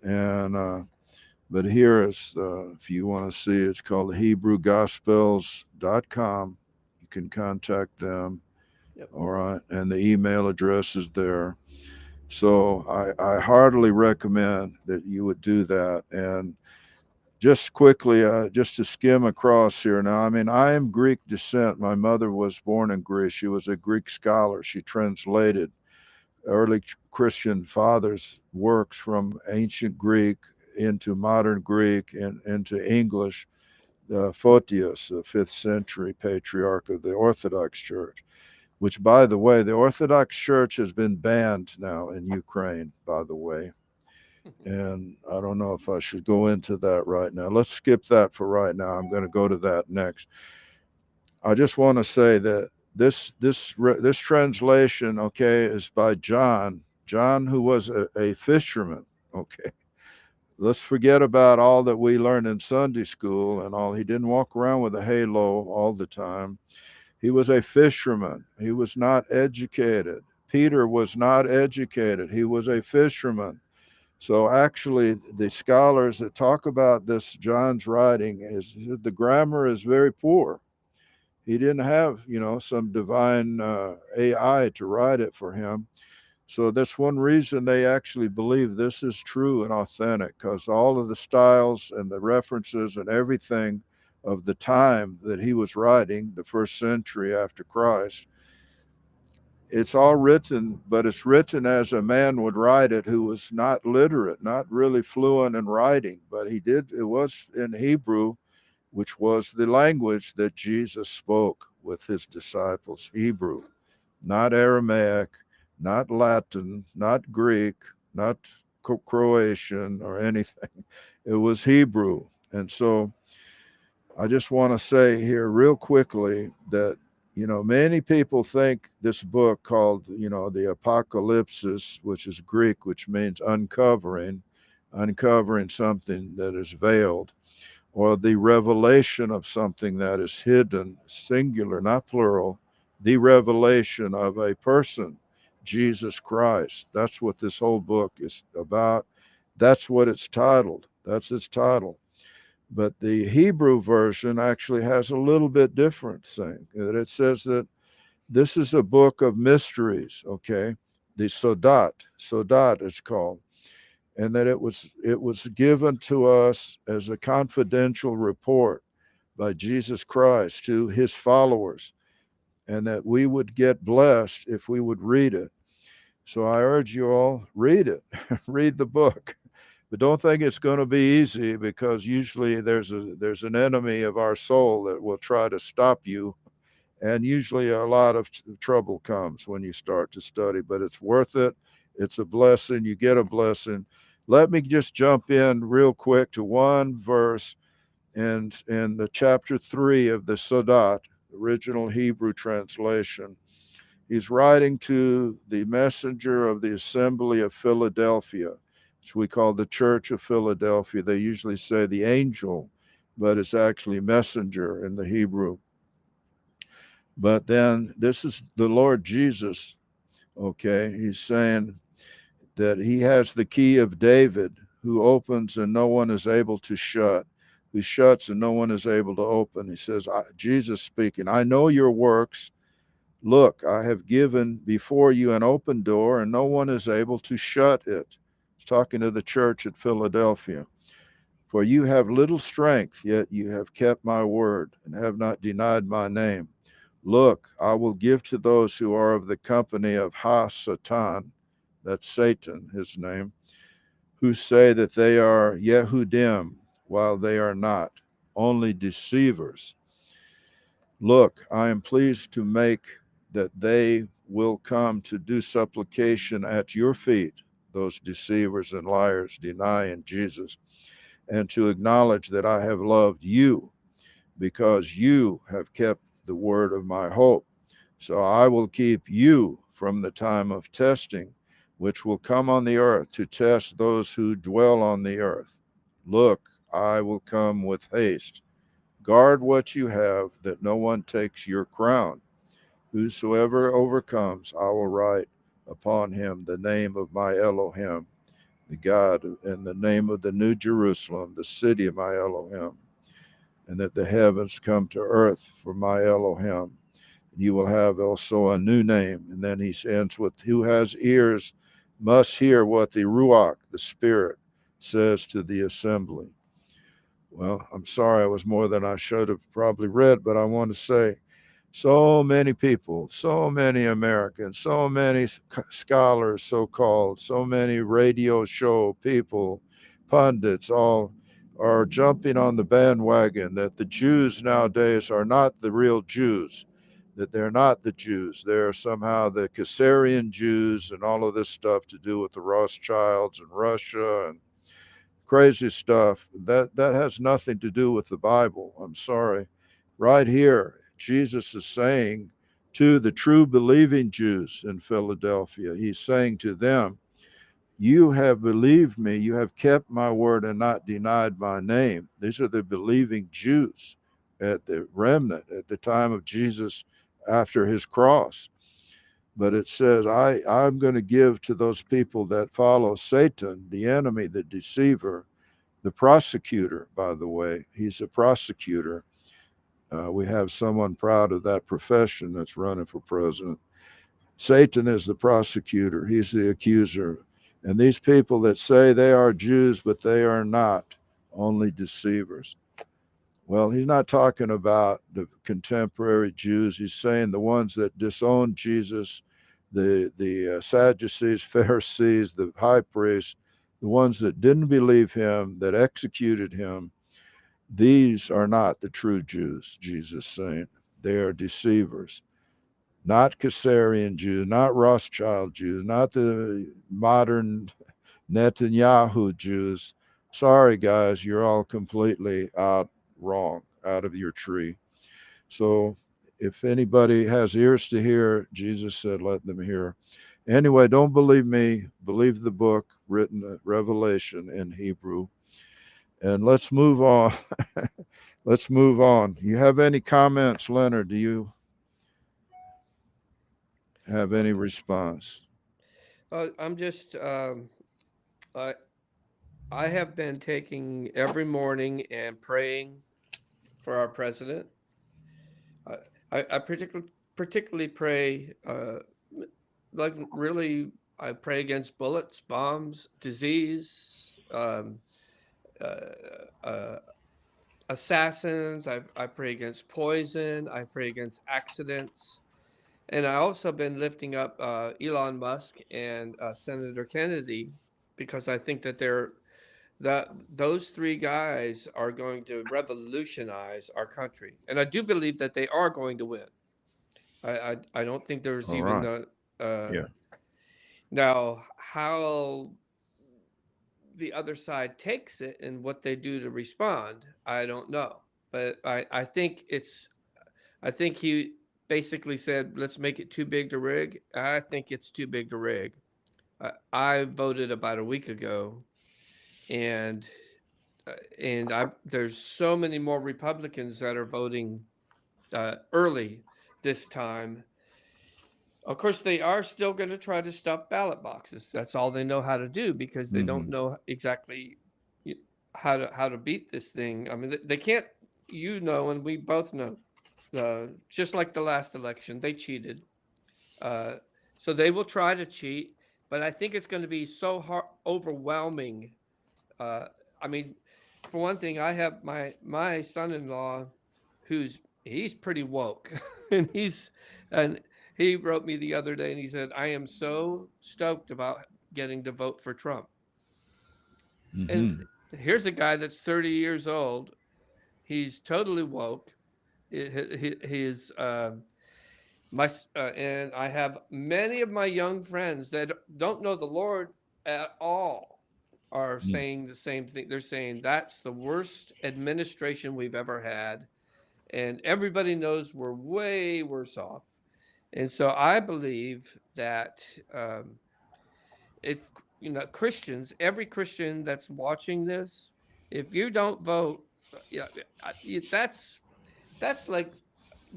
and But here is, if you want to see, it's called HebrewGospels.com. You can contact them. Yep. All right. And the email address is there. So I heartily recommend that you would do that. And just quickly, just to skim across here now, I mean, I am Greek descent. My mother was born in Greece. She was a Greek scholar. She translated early Christian fathers' works from ancient Greek into modern Greek and into English. Photius, the 5th century patriarch of the Orthodox Church, which, by the way, the Orthodox Church has been banned now in Ukraine, by the way. And I don't know if I should go into that right now. Let's skip that for right now. I'm going to go to that next. I just want to say that this translation, okay, is by John, who was a fisherman. Okay, let's forget about all that we learned in Sunday school and all. He didn't walk around with a halo all the time. He was a fisherman. He was not educated. Peter was not educated. He was a fisherman. So actually, the scholars that talk about this John's writing is the grammar is very poor. He didn't have, some divine AI to write it for him. So that's one reason they actually believe this is true and authentic, because all of the styles and the references and everything of the time that he was writing, the 1st century after Christ, it's all written, but it's written as a man would write it who was not literate, not really fluent in writing, but it was in Hebrew, which was the language that Jesus spoke with his disciples. Hebrew, not Aramaic, not Latin, not Greek, not Croatian or anything. It was Hebrew. And so I just want to say here real quickly that, many people think this book called, the Apocalypse, which is Greek, which means uncovering something that is veiled, or the revelation of something that is hidden, singular, not plural, the revelation of a person, Jesus Christ. That's what this whole book is about. That's what it's titled. That's its title. But the Hebrew version actually has a little bit different thing. That it says that this is a book of mysteries, okay? The Sodat it's called, and that it was given to us as a confidential report by Jesus Christ to his followers, and that we would get blessed if we would read it. So I urge you all, read it, read the book. But don't think it's going to be easy, because usually there's an enemy of our soul that will try to stop you, and usually a lot of trouble comes when you start to study. But it's worth it. It's a blessing. You get a blessing. Let me just jump in real quick to one verse in the chapter 3 of the Sodat, original Hebrew translation. He's writing to the messenger of the assembly of Philadelphia, which we call the Church of Philadelphia. They usually say the angel, but it's actually messenger in the Hebrew. But then this is the Lord Jesus, okay? He's saying that he has the key of David, who opens and no one is able to shut, who shuts and no one is able to open. He says, Jesus speaking, I know your works. Look, I have given before you an open door, and no one is able to shut it. He's talking to the church at Philadelphia. For you have little strength, yet you have kept my word and have not denied my name. Look, I will give to those who are of the company of Ha-Satan, that's Satan, his name, who say that they are Yehudim, while they are not, only deceivers. Look, I am pleased to make that they will come to do supplication at your feet, those deceivers and liars denying Jesus, and to acknowledge that I have loved you, because you have kept the word of my hope. So I will keep you from the time of testing, which will come on the earth to test those who dwell on the earth. Look, I will come with haste. Guard what you have, that no one takes your crown. Whosoever overcomes, I will write upon him the name of my Elohim, the God in the name of the New Jerusalem, the city of my Elohim, and that the heavens come to earth for my Elohim. You will have also a new name. And then he ends with, who has ears must hear what the Ruach, the Spirit, says to the assembly. Well, I'm sorry, it was more than I should have probably read, but I want to say so many people, so many Americans, so many scholars, so called, so many radio show people, pundits, all are jumping on the bandwagon that the Jews nowadays are not the real Jews, that they're not the Jews. They're somehow the Caesarian Jews and all of this stuff to do with the Rothschilds and Russia and crazy stuff. That has nothing to do with the Bible. I'm sorry. Right here, Jesus is saying to the true believing Jews in Philadelphia, he's saying to them, you have believed me, you have kept my word and not denied my name. These are the believing Jews at the remnant at the time of Jesus after his cross. But it says, I'm going to give to those people that follow Satan, the enemy, the deceiver, the prosecutor, by the way. He's a prosecutor. We have someone proud of that profession that's running for president. Satan is the prosecutor, he's the accuser. And these people that say they are Jews, but they are not, only deceivers. Well, he's not talking about the contemporary Jews. He's saying the ones that disowned Jesus, the Sadducees, Pharisees, the high priests, the ones that didn't believe him, that executed him. These are not the true Jews, Jesus saying. They are deceivers. Not Caesarian Jews, not Rothschild Jews, not the modern Netanyahu Jews. Sorry, guys, you're all completely out wrong, out of your tree. So if anybody has ears to hear, Jesus said, let them hear. Anyway, don't believe me, believe the book written, Revelation in Hebrew. And let's move on. Let's move on. You have any comments, Leonard? Do you have any response? I'm just I I have been taking every morning and praying for our president. I I particularly pray like really I pray against bullets, bombs, disease, uh, uh, assassins. I pray against poison. I pray against accidents. And I also been lifting up Elon Musk and Senator Kennedy because I think that those three guys are going to revolutionize our country, and I do believe that they are going to win. I don't think there's All even right. a Yeah. now how the other side takes it and what they do to respond. I don't know, but I think it's I think he basically said, let's make it too big to rig. I think it's too big to rig. I voted about a week ago, and there's so many more Republicans that are voting early this time. Of course, they are still going to try to stuff ballot boxes. That's all they know how to do because they don't Mm-hmm. know exactly how to beat this thing. I mean, they can't. You know, and we both know. Just like the last election, they cheated. Uh, so they will try to cheat, but I think it's going to be so hard, overwhelming. Uh, I mean, for one thing, I have my son-in-law, he's pretty woke, and and he wrote me the other day, and he said, "I am so stoked about getting to vote for Trump." And Mm-hmm. here's a guy that's 30 years old. He's totally woke. He is. And I have many of my young friends that don't know the Lord at all are saying the same thing. They're saying that's the worst administration we've ever had, and everybody knows we're way worse off. And so I believe that um, if Christians, every Christian that's watching this, if you don't vote, yeah, that's like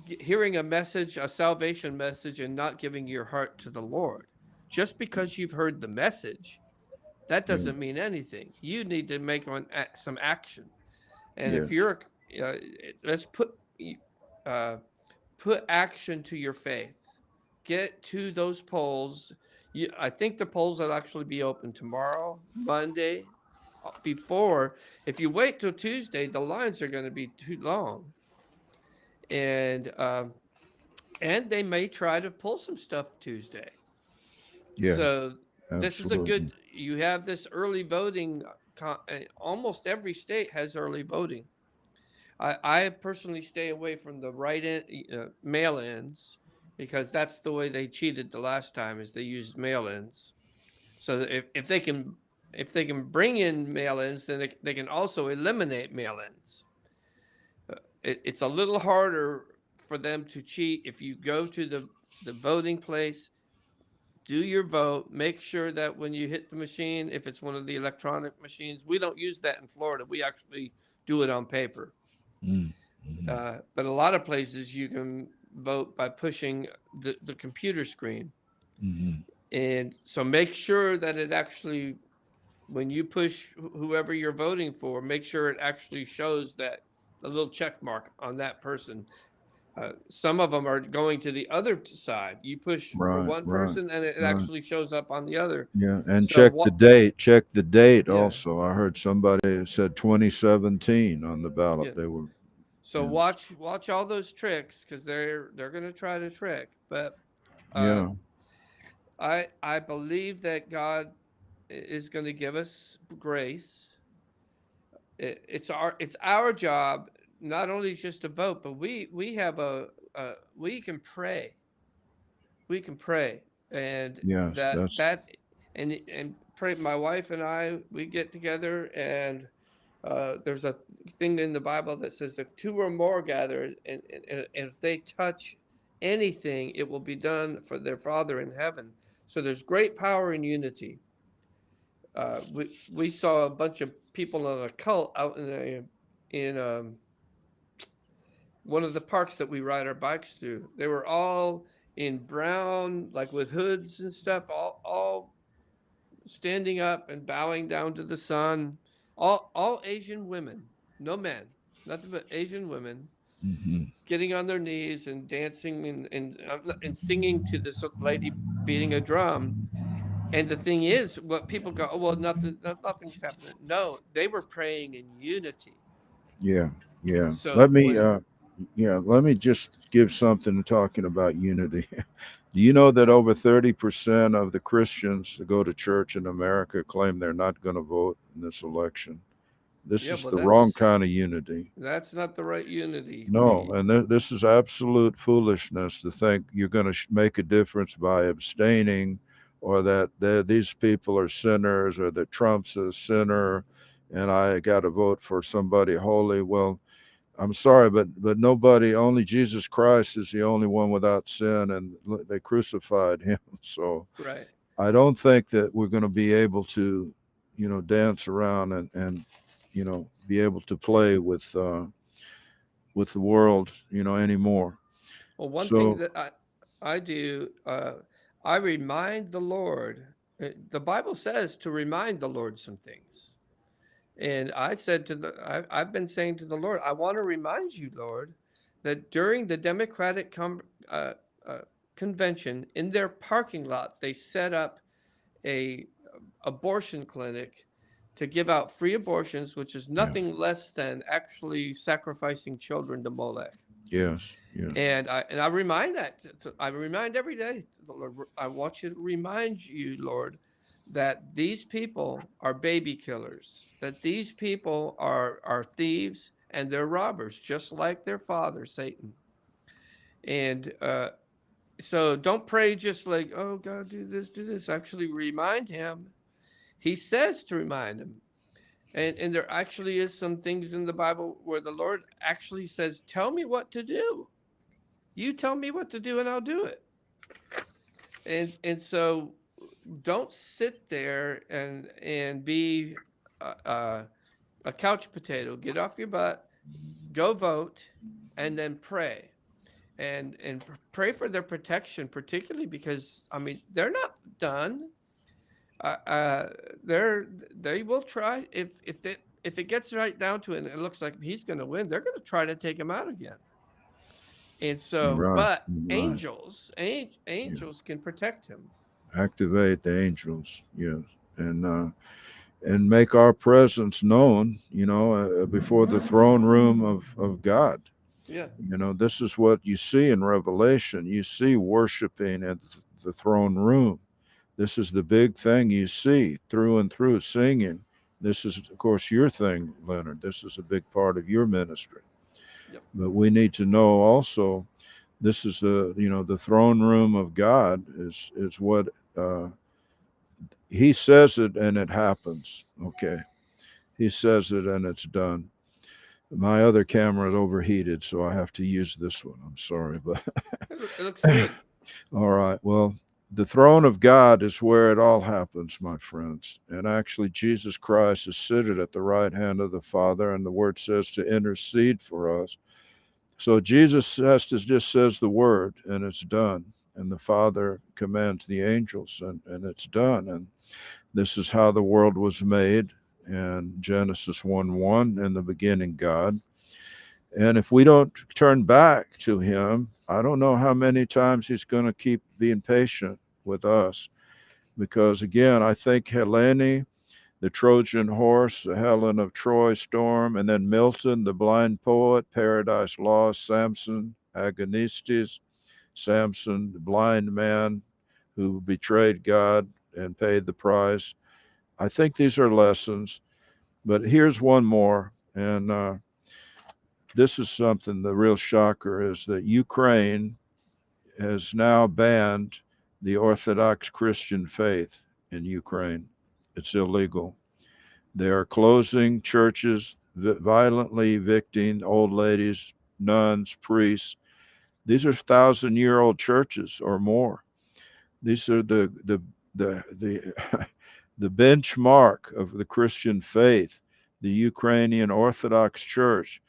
hearing a message, a salvation message, and not giving your heart to the Lord. Just because you've heard the message that Yeah. doesn't mean anything. You need to make some action. And if Yes. you're, let's uh, put action to your faith. Get to those polls. I think the polls will actually be open tomorrow, Monday. Before, if you wait till Tuesday, the lines are going to be too long, and they may try to pull some stuff Tuesday. Yes. So this is a good. Absolutely. You have this early voting. Almost every state has early voting. I personally stay away from the mail-ins because that's the way they cheated the last time is they used mail-ins. So if they can bring in mail-ins, then they can also eliminate mail-ins. It's a little harder for them to cheat if you go to the voting place, do your vote, make sure that when you hit the machine, if it's one of the electronic machines, we don't use that in Florida. We actually do it on paper. Mm. Hmm. But a lot of places you can vote by pushing the computer screen. Hmm. And so make sure that it actually, when you push whoever you're voting for, make sure it actually shows that a little check mark on that person. Some of them are going to the other side. You push for Right. one Right. person and it Right. actually shows up on the other. Yeah, and So check the what? date. Check the date Yeah, also. I heard somebody who said 2017 on the ballot. yeah. They were, So yeah, watch all those tricks because they're going to try to trick. But uh, yeah, I believe that God is going to give us grace. It's our job not only just to vote, but we have we can pray. We can pray, and yes. That's and pray. My wife and I we get together, and there's a thing in the Bible that says if two or more gather, and if they touch anything, it will be done for their Father in heaven. So there's great power in unity. We saw a bunch of people in a cult out in one of the parks that we ride our bikes through. They were all in brown, like with hoods and stuff, all standing up and bowing down to the sun. All Asian women, no men, nothing but Asian women, hmm getting on their knees and dancing and singing to this lady beating a drum. And the thing is, what people go, oh, well, nothing's happening. No, they were praying in unity. yeah, yeah. So when Let me just give something talking about unity. Do you know that over 30% of the Christians that go to church in America claim they're not going to vote in this election? This Yeah, is well, the wrong kind of unity. that's not the right unity. No, and this is absolute foolishness to think you're going to make a difference by abstaining, or that these people are sinners, or that Trump's a sinner, and I got to vote for somebody holy. Well, I'm sorry, but nobody, only Jesus Christ is the only one without sin, and they crucified him. So Right. I don't think that we're going to be able to, dance around and be able to play with the world, anymore. Well, one thing So that I do, I remind the Lord. The Bible says to remind the Lord some things. And I said I've been saying to the Lord, I want to remind you, Lord, that during the Democratic uh, uh, convention in their parking lot, they set up a abortion clinic to give out free abortions, which is yeah, nothing less than actually sacrificing children to Molech. yes, yes, And I remind I remind every day, the Lord, I want you to remind you, Lord, that these people are baby killers, that these people are thieves and they're robbers, just like their father, Satan. And so don't pray just like, oh God, do this, do this. Actually remind him. He says to remind him. And there actually is some things in the Bible where the Lord actually says, tell me what to do. You tell me what to do and I'll do it. And so don't sit there and be a, a couch potato. Get off your butt, go vote, and then pray. And pray for their protection, particularly because I mean they're not done. uh, they're they will try if it gets right down to it and it looks like he's going to win, they're going to try to take him out again. And so, Right, but right. Yeah. angels can protect him. Activate the angels, yes, and make our presence known, before the throne room of God. Yeah. This is what you see in Revelation. You see worshiping at the throne room. This is the big thing you see through and through, singing. This is, of course, your thing, Leonard. This is a big part of your ministry. Yep. But we need to know also, this is the throne room of God is what he says it and it happens. Okay, he says it and it's done. My other camera is overheated, so I have to use this one. I'm sorry, but It looks good. all right. Well, the throne of God is where it all happens, my friends. And actually, Jesus Christ is seated at the right hand of the Father, and the word says to intercede for us. So Jesus has to just says the word, and it's done. And the Father commands the angels, and it's done. And this is how the world was made. And Genesis 1:1, in the beginning, God. And if we don't turn back to him, I don't know how many times he's going to keep being patient with us. Because again, I think Helene, the Trojan horse, the Helen of Troy storm, and then Milton, the blind poet, Paradise Lost, Samson, Agonistes, Samson, the blind man who betrayed God and paid the price. I think these are lessons, but here's one more. And this is something, the real shocker is that Ukraine has now banned the Orthodox Christian faith in Ukraine. It's illegal. They are closing churches, violently evicting old ladies, nuns, priests. These are 1,000-year-old churches or more. These are the the benchmark of the Christian faith, the Ukrainian Orthodox Church.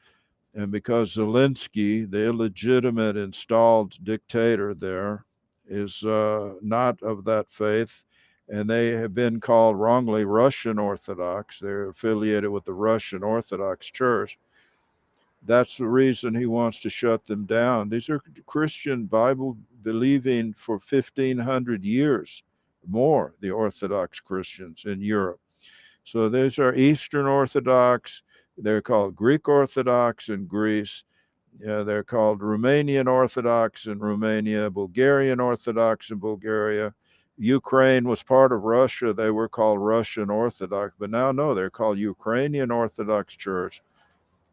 And because Zelensky, the illegitimate installed dictator there, is not of that faith, and they have been called wrongly Russian Orthodox. They're affiliated with the Russian Orthodox Church. That's the reason he wants to shut them down. These are Christian Bible believing for 1,500 years more, the Orthodox Christians in Europe. So these are Eastern Orthodox. They're called Greek Orthodox in Greece. Yeah, they're called Romanian Orthodox in Romania, Bulgarian Orthodox in Bulgaria. Ukraine was part of Russia. They were called Russian Orthodox, but now, no, they're called Ukrainian Orthodox Church.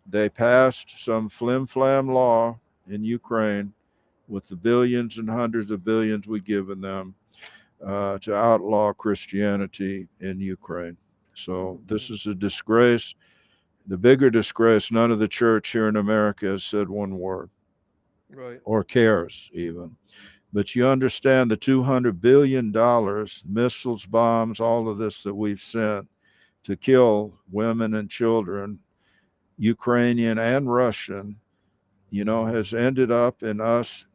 They passed some flim-flam law in Ukraine with the billions and hundreds of billions we've given them to outlaw Christianity in Ukraine. So this is a disgrace. The bigger disgrace, none of the church here in America has said one word Right. or cares even. But you understand the $200 billion, missiles, bombs, all of this that we've sent to kill women and children, Ukrainian and Russian, has ended up in us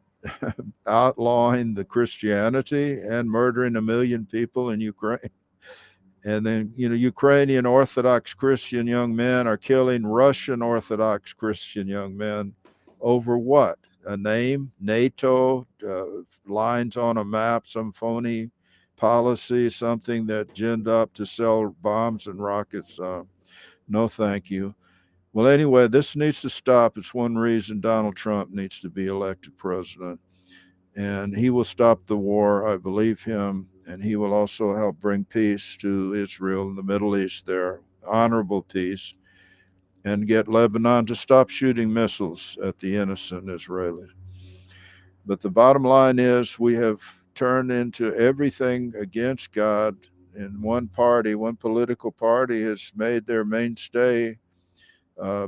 outlawing the Christianity and murdering 1 million people in Ukraine. And then, Ukrainian Orthodox Christian young men are killing Russian Orthodox Christian young men over what? A name, NATO, lines on a map, some phony policy, something that ginned up to sell bombs and rockets. No, thank you. Well, anyway, this needs to stop. It's one reason Donald Trump needs to be elected president. And he will stop the war. I believe him. And he will also help bring peace to Israel and the Middle East there, honorable peace, and get Lebanon to stop shooting missiles at the innocent Israelis. But the bottom line is we have turned into everything against God. And one party, one political party has made their mainstay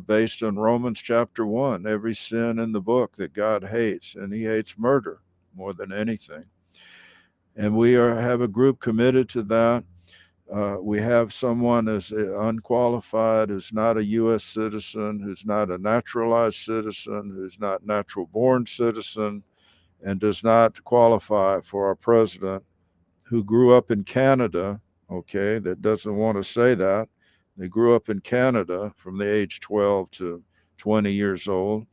based on Romans chapter 1, every sin in the book that God hates, and he hates murder more than anything. And we have a group committed to that. We have someone who's unqualified, who's not a U.S. citizen, who's not a naturalized citizen, who's not natural born citizen, and does not qualify for our president, who grew up in Canada, okay, that doesn't want to say that. They grew up in Canada from the age 12 to 20 years old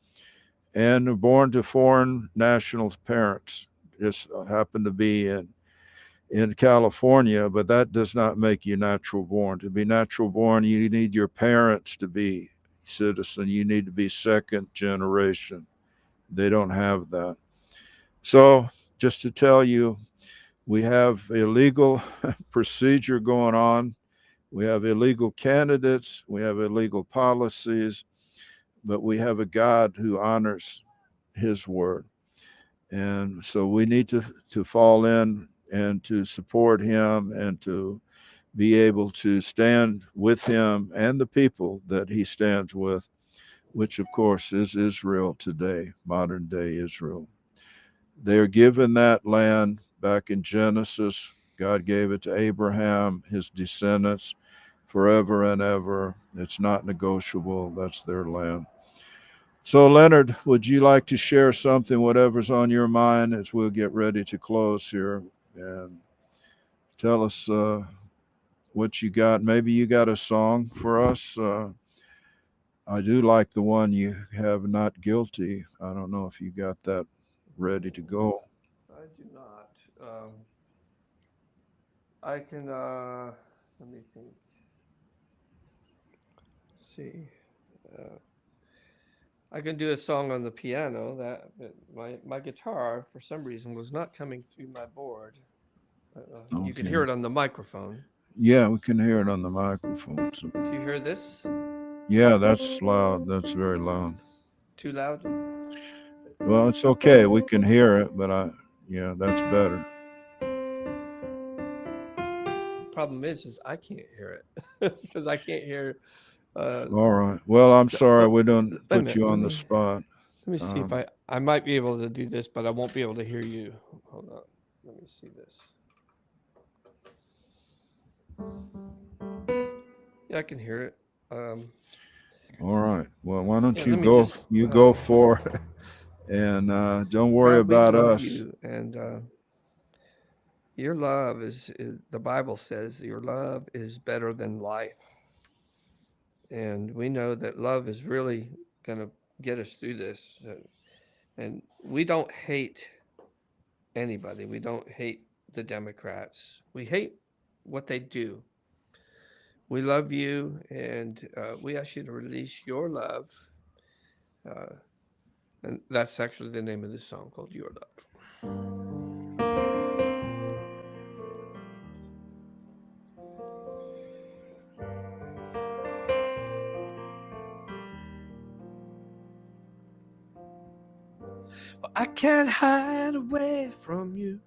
and are born to foreign national parents. Just happen to be in California, but that does not make you natural born. To be natural born, you need your parents to be citizen. You need to be second generation. They don't have that. So, just to tell you, we have illegal procedure going on. We have illegal candidates. We have illegal policies, but we have a God who honors his word. And so we need to fall in and to support him and to be able to stand with him and the people that he stands with, which of course is Israel today, modern day Israel. They're given that land back in Genesis. God gave it to Abraham, his descendants, forever and ever. It's not negotiable. That's their land. So, Leonard, would you like to share something, whatever's on your mind, as we'll get ready to close here, and tell us what you got? Maybe you got a song for us. I do like the one you have, Not Guilty. I don't know if you got that ready to go. I do not. I can, let me think. See. Uh, I can do a song on the piano that my guitar, for some reason, was not coming through my board. You could hear Okay. it on the microphone. Yeah, we can hear it on the microphone. So, Do you hear this? yeah, that's loud. That's very loud. Too loud? Well, it's okay. We can hear it, but yeah, that's better. Problem is I can't hear it because I can't hear. Uh, All right. Well, I'm sorry oh, we don't wait a put minute. you Let on the me spot. let me see if Um, I might be able to do this, but I won't be able to hear you. Hold on. Let me see this. Yeah, I can hear it. Um, all right. Well, why don't yeah, you let me go? just. You go for it, and don't worry God, we about love us. you, and your love is. The Bible says your love is better than life, and we know that love is really going to get us through this. And we don't hate anybody. We don't hate the Democrats. We hate what they do. We love you, and we ask you to release your love. Uh, and that's actually the name of this song called Your Love. Well, I can't hide away from you.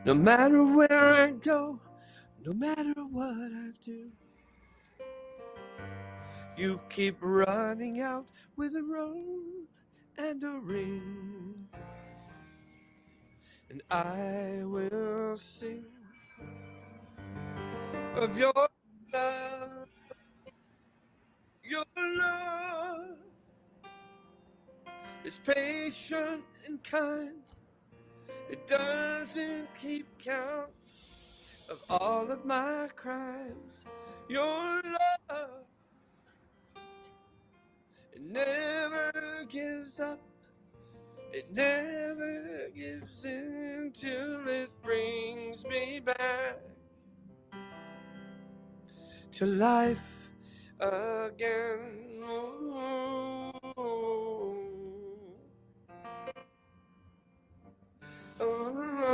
No matter where I go, no matter what I do, you keep running out with a rope and a ring. And I will sing of your love. Your love is patient and kind. It doesn't keep count of all of my crimes. Your love, it never gives up. It never gives in till it brings me back to life again. Oh,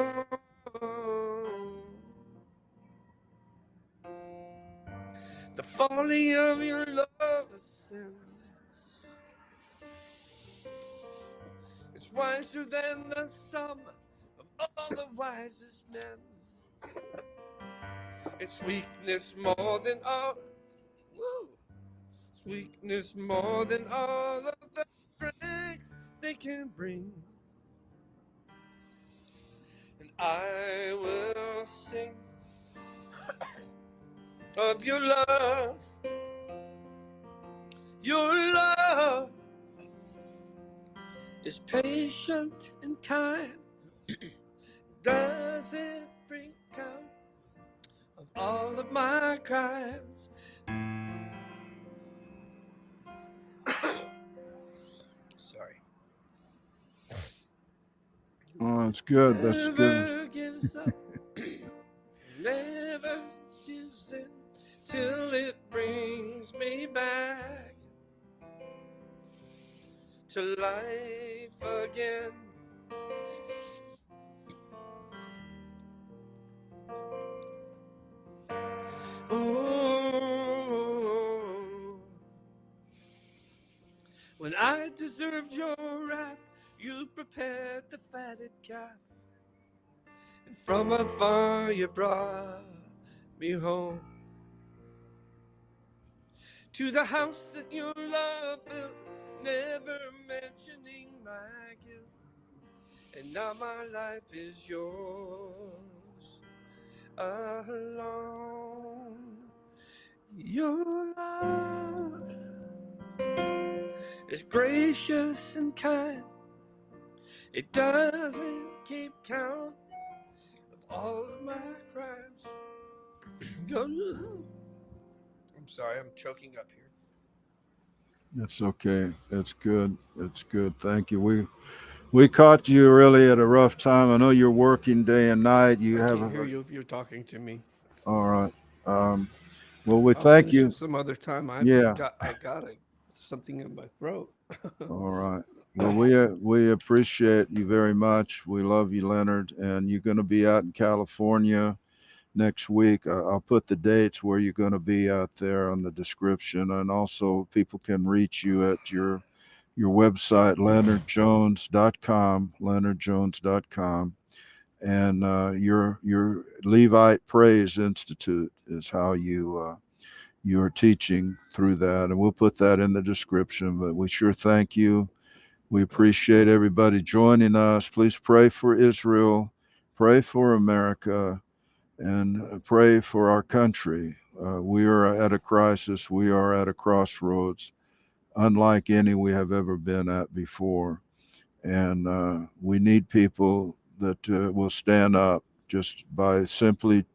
the folly of your love ascends. It's wiser than the sum of all the wisest men. It's weakness more than all. Woo. It's weakness more than all of the strength they can bring. And I will sing of your love. Your love is patient and kind. Does does it bring count of all of my crimes? Sorry. Oh, that's good. That's good. Never gives up, never gives in till it brings me back to life again. Oh, when I deserved your wrath, you prepared the fatted calf, and from afar you brought me home to the house that your love built, never mentioning my guilt. And now my life is yours alone. Your love is gracious and kind. It doesn't keep count of all of my crimes. I'm sorry, I'm choking up here. That's okay. That's good. That's good. Thank you. We caught you really at a rough time. I know you're working day and night. You I have can't a hear you if you're talking to me. all right. Well, we I'll thank finish you. it some other time. Yeah. I got something in my throat. All right. Well, we appreciate you very much. We love you, Leonard, and you're going to be out in California next week. I'll put the dates where you're going to be out there on the description, and also people can reach you at your website, leonardjones.com, leonardjones.com, and your Levite Praise Institute is how you are teaching through that, and we'll put that in the description. But we sure thank you. We appreciate everybody joining us. Please pray for Israel, pray for America, and pray for our country. We are at a crisis. We are at a crossroads, unlike any we have ever been at before. And we need people that will stand up just by simply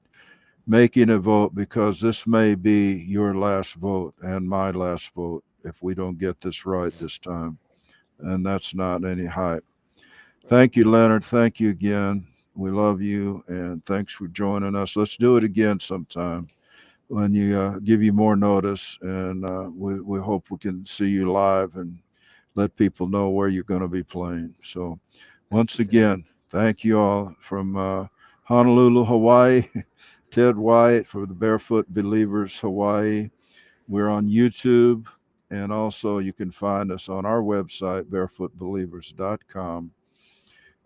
making a vote, because this may be your last vote and my last vote if we don't get this right this time. And that's not any hype. Thank you, Leonard. Thank you again. We love you, and thanks for joining us. Let's do it again sometime when you give you more notice, and we hope we can see you live and let people know where you're going to be playing. So, once again, thank you all from Honolulu, Hawaii. Ted White for the Barefoot Believers Hawaii. We're on YouTube, and also you can find us on our website, barefootbelievers.com.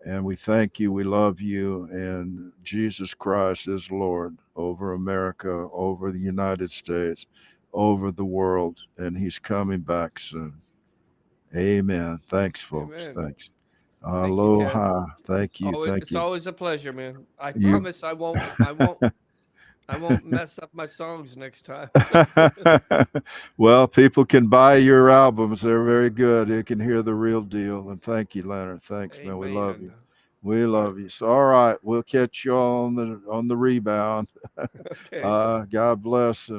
And we thank you, we love you, and Jesus Christ is Lord over America, over the United States, over the world, and He's coming back soon. Amen. Thanks, folks. Amen. Thanks. Thank you, Ted. Aloha. Thank you. Thank It's you. always a pleasure, man. I You. promise I won't mess up my songs next time. Well, people can buy your albums. They're very good. You can hear the real deal. And thank you, Leonard. Thanks, man. We love you. Amen. We All right. love you. So, all right, we'll catch you all on the rebound. Okay. God bless. And